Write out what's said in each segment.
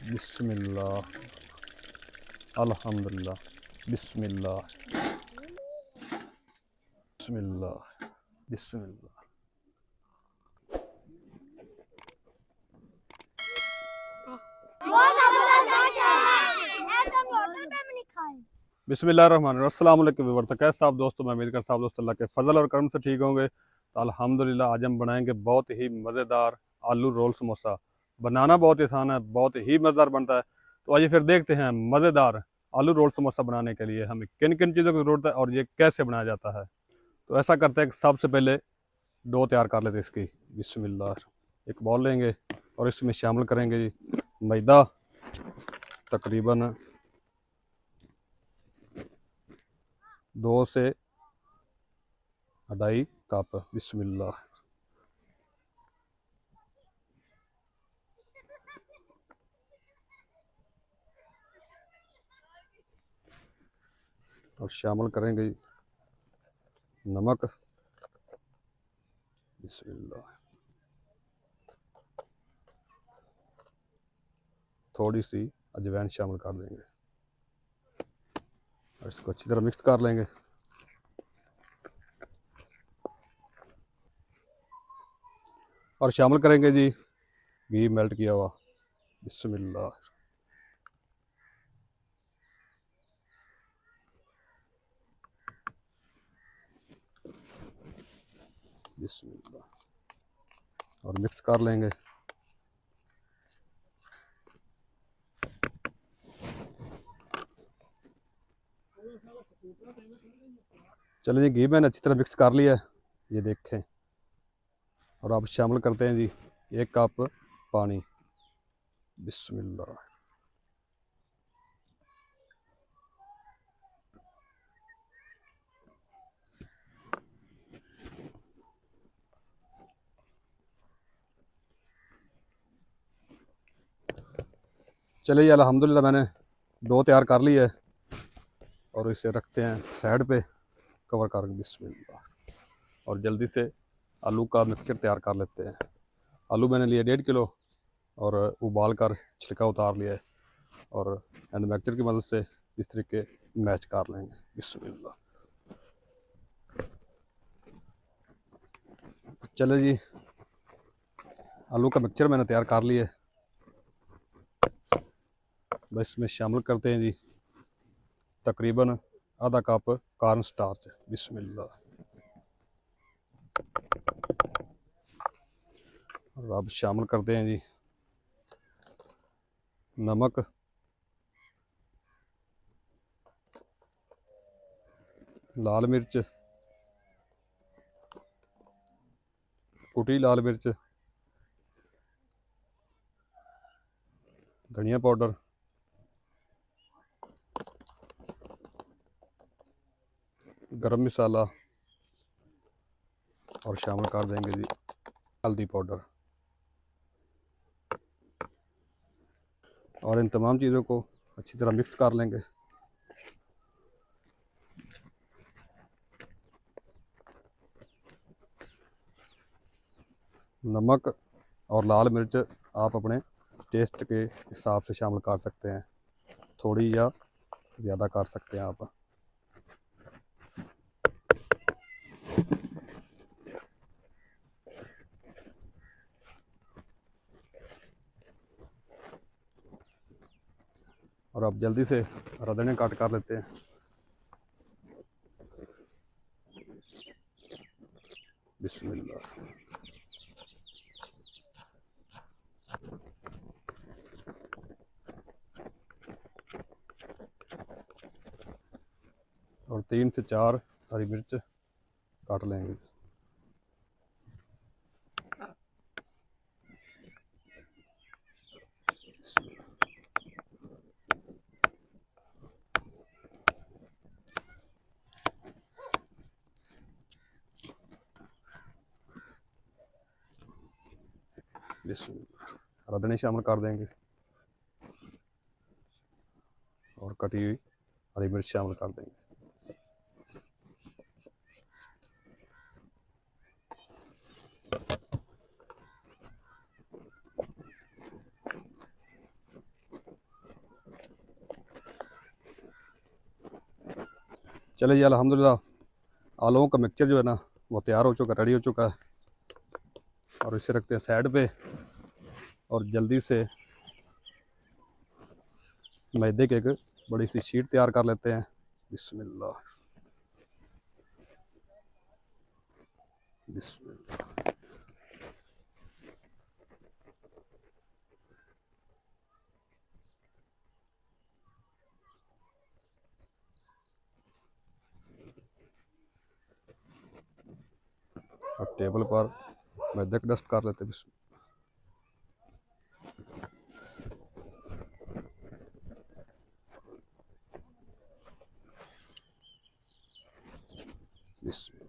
बिस्मिल्लाह, अल्हम्दुलिल्लाह, बिस्मिल्लाह, बिस्मिल्लाह, बिस्मिल्लाह। बिस्मिल्लाहिर्रहमानिर्रहीम। अस्सलाम वालेकुम व्यूअर्स, कैसे आप दोस्तों? मैं उम्मीद करता हूं आप दोस्त अल्लाह के फजल और करम से ठीक होंगे। तो अल्हम्दुलिल्लाह आज हम बनाएंगे बहुत ही मज़ेदार आलू रोल समोसा। बनाना बहुत आसान है, बहुत ही मज़ेदार बनता है। तो आइए फिर देखते हैं मज़ेदार आलू रोल समोसा बनाने के लिए हमें किन किन चीज़ों की ज़रूरत है और ये कैसे बनाया जाता है। तो ऐसा करते हैं कि सबसे पहले डो तैयार कर लेते हैं इसकी। बिस्मिल्लाह। एक बॉल लेंगे और इसमें शामिल करेंगे जी मैदा, तकरीबन 2 से 2.5 कप। बिस्मिल्लाह। और शामिल करेंगे नमक। बिस्मिल्लाह। थोड़ी सी अजवाइन शामिल कर देंगे और इसको अच्छी तरह मिक्स कर लेंगे। और शामिल करेंगे जी घी मेल्ट किया हुआ। बिस्मिल्लाह। बिस्मिल्लाह। और मिक्स कर लेंगे। चलिए जी, घी मैंने अच्छी तरह मिक्स कर लिया है, ये देखें। और अब शामिल करते हैं जी 1 कप पानी। बिस्मिल्लाह। चलिए अल्हम्दुलिल्लाह मैंने डो तैयार कर लिया है और इसे रखते हैं साइड पे कवर कर। बिस्मिल्लाह। और जल्दी से आलू का मिक्सचर तैयार कर लेते हैं। आलू मैंने लिए 1.5 किलो और उबाल कर छिलका उतार लिया है और हैंड मिक्सचर की मदद से इस तरीके मैच कर लेंगे। बिस्मिल्लाह। चलो जी, आलू का मिक्सचर मैंने तैयार कर लिया है। बस इसमें शामिल करते हैं जी तकरीबन आधा कप कॉर्न स्टार्च। बिस्मिल्लाह। और अब शामिल करते हैं जी नमक, लाल मिर्च, कुटी लाल मिर्च, धनिया पाउडर, गरम मसाला और शामिल कर देंगे जी हल्दी पाउडर। और इन तमाम चीज़ों को अच्छी तरह मिक्स कर लेंगे। नमक और लाल मिर्च आप अपने टेस्ट के हिसाब से शामिल कर सकते हैं, थोड़ी या ज़्यादा कर सकते हैं आप। और अब जल्दी से रदने काट कर लेते हैं। बिस्मिल्लाह। और 3 से 4 हरी मिर्च काट लेंगे। बिस्मिल्लाह। रदने शामिल कर देंगे और कटी हुई हरी मिर्च शामिल कर देंगे। चले जी अल्हम्दुलिल्लाह आलूओं का मिक्सचर जो है ना वो तैयार हो चुका, रेडी हो चुका है। और इसे रखते हैं साइड पे और जल्दी से मैदे की एक बड़ी सी शीट तैयार कर लेते हैं। बिस्मिल्लाह बिस्मिल्लाह। और टेबल पर मैदे का डस्ट कर लेते हैं। बिस्मिल्लाह।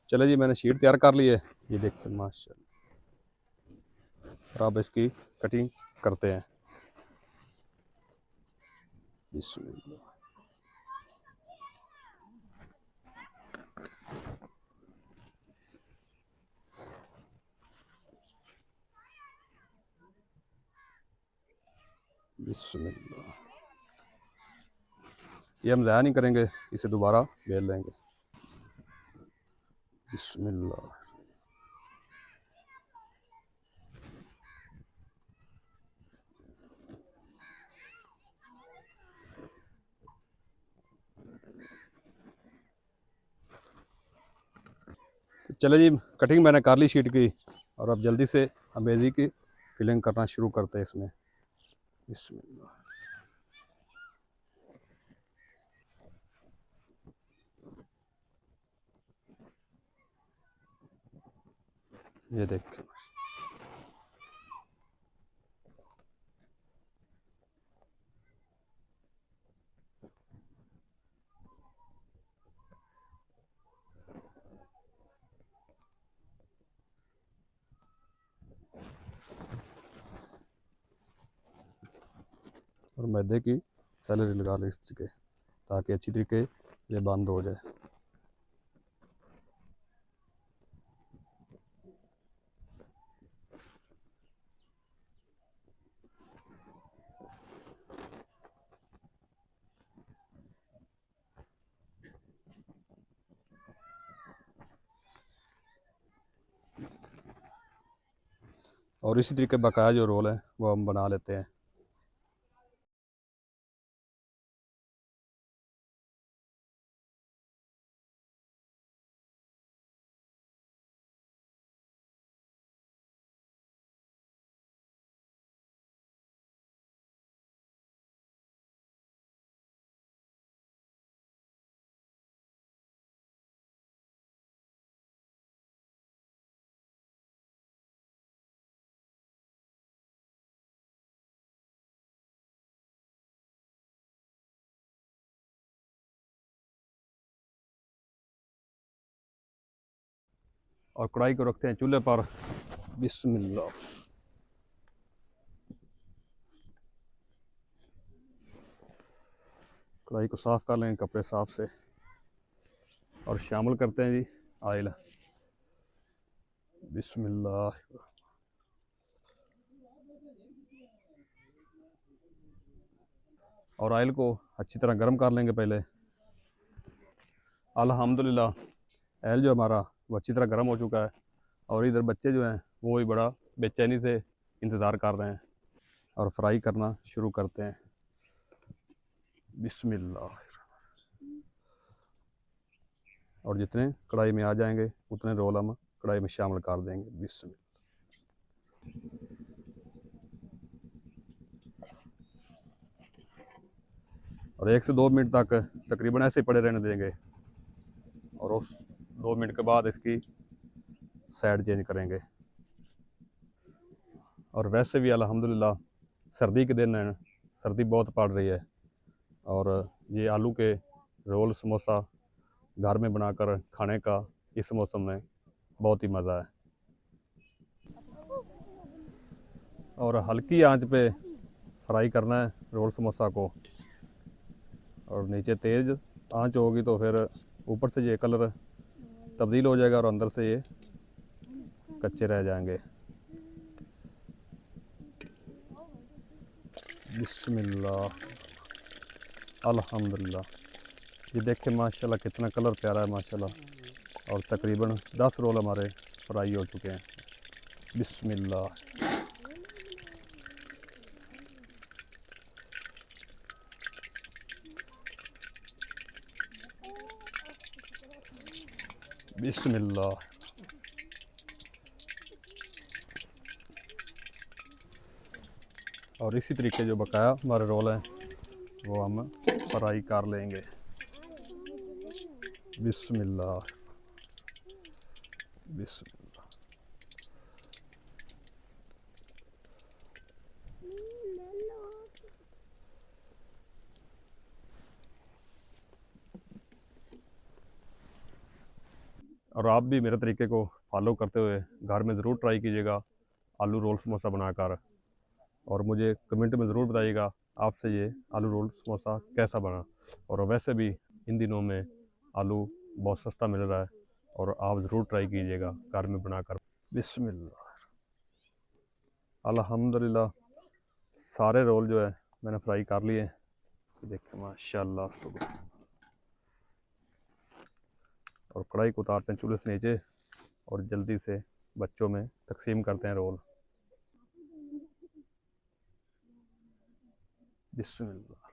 चले जी मैंने शीट तैयार कर ली है, ये देखिए माशाल्लाह। अब इसकी कटिंग करते हैं। बिस्मिल्लाह। बिस्मिल्लाह। ये हम ज़ाया नहीं करेंगे, इसे दोबारा बेल लेंगे। बिस्मिल्लाह। तो चले जी कटिंग मैंने कर ली शीट की और अब जल्दी से अमेजी की फिलिंग करना शुरू करते हैं इसमें। बिस्मिल्लाह। ये देखें और मैदे की सैलरी लगा ली इस तरीके, ताकि अच्छी तरीके ये बंद हो जाए। और इसी तरीके बकाया जो रोल है वो हम बना लेते हैं। और कढ़ाई को रखते हैं चूल्हे पर। बिस्मिल्लाह। कढ़ाई को साफ़ कर लेंगे कपड़े साफ से और शामिल करते हैं जी आयल। बिस्मिल्लाह। और आयल को अच्छी तरह गर्म कर लेंगे पहले। अल्हम्दुलिल्लाह आयल जो हमारा वो अच्छी तरह गर्म हो चुका है और इधर बच्चे जो हैं वो भी बड़ा बेचैनी से इंतज़ार कर रहे हैं और फ्राई करना शुरू करते हैं। बिस्मिल्लाह। और जितने कढ़ाई में आ जाएंगे उतने रोल हम कढ़ाई में शामिल कर देंगे। बिस्मिल्लाह। और 1 से 2 मिनट तक तकरीबन ऐसे ही पड़े रहने देंगे और उस 2 मिनट के बाद इसकी साइड चेंज करेंगे। और वैसे भी अल्हम्दुलिल्लाह सर्दी के दिन हैं, सर्दी बहुत पड़ रही है और ये आलू के रोल समोसा घर में बनाकर खाने का इस मौसम में बहुत ही मज़ा है। और हल्की आंच पे फ्राई करना है रोल समोसा को और नीचे तेज़ आंच होगी तो फिर ऊपर से ये कलर तब्दील हो जाएगा और अंदर से ये कच्चे रह जाएंगे। बिस्मिल्लाह, अल्हम्दुलिल्लाह। ये देखें माशाल्लाह कितना कलर प्यारा है माशाल्लाह। और तकरीबन 10 रोल हमारे फ्राई हो चुके हैं। बिस्मिल्लाह। बिस्मिल्लाह। और इसी तरीके जो बकाया हमारे रोल हैं वो हम फ्राई कर लेंगे। बिस्मिल्लाह, बिस्मिल्लाह। और आप भी मेरे तरीके को फॉलो करते हुए घर में ज़रूर ट्राई कीजिएगा आलू रोल समोसा बनाकर, और मुझे कमेंट में ज़रूर बताइएगा आपसे ये आलू रोल समोसा कैसा बना। और वैसे भी इन दिनों में आलू बहुत सस्ता मिल रहा है और आप ज़रूर ट्राई कीजिएगा घर में बनाकर। बिस्मिल्लाह, अल्हम्दुलिल्लाह। सारे रोल जो है मैंने फ्राई कर लिए। देखिए माशाल्लाह सुबह। और कढ़ाई को उतारते हैं चूल्हे से नीचे और जल्दी से बच्चों में तकसीम करते हैं रोल। बिस्मिल्लाह।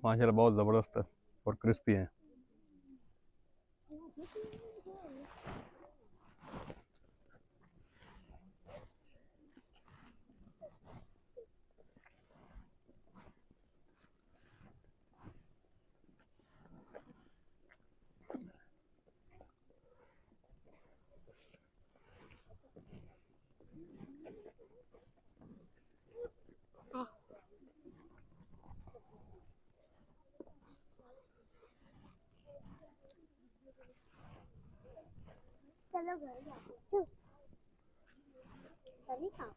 माशाल्लाह बहुत ज़बरदस्त है और क्रिस्पी है। चलो घर जाते हैं। सभी खाओ।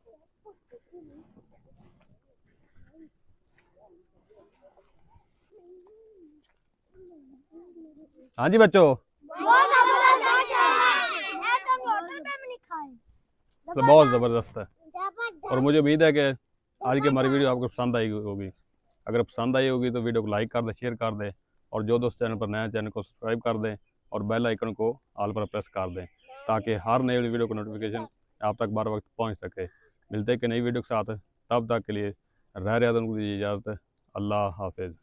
हाँ जी बच्चों, बहुत जबरदस्त है। मैं तो होटल पे भी नहीं खाए। तो बहुत ज़बरदस्त है। और मुझे उम्मीद है कि आज की हमारी वीडियो आपको पसंद आई होगी। अगर पसंद आई होगी तो वीडियो को लाइक कर दें, शेयर कर दें, और जो दोस्त चैनल पर नया चैनल को सब्सक्राइब कर दें और बेल आइकन को ऑल पर प्रेस कर दें ताकि हर नई वीडियो का नोटिफिकेशन आप तक बार वक्त पहुंच सके। मिलते हैं कि नई वीडियो के साथ, तब तक के लिए रह दीजिए इजाज़त। अल्लाह हाफिज़।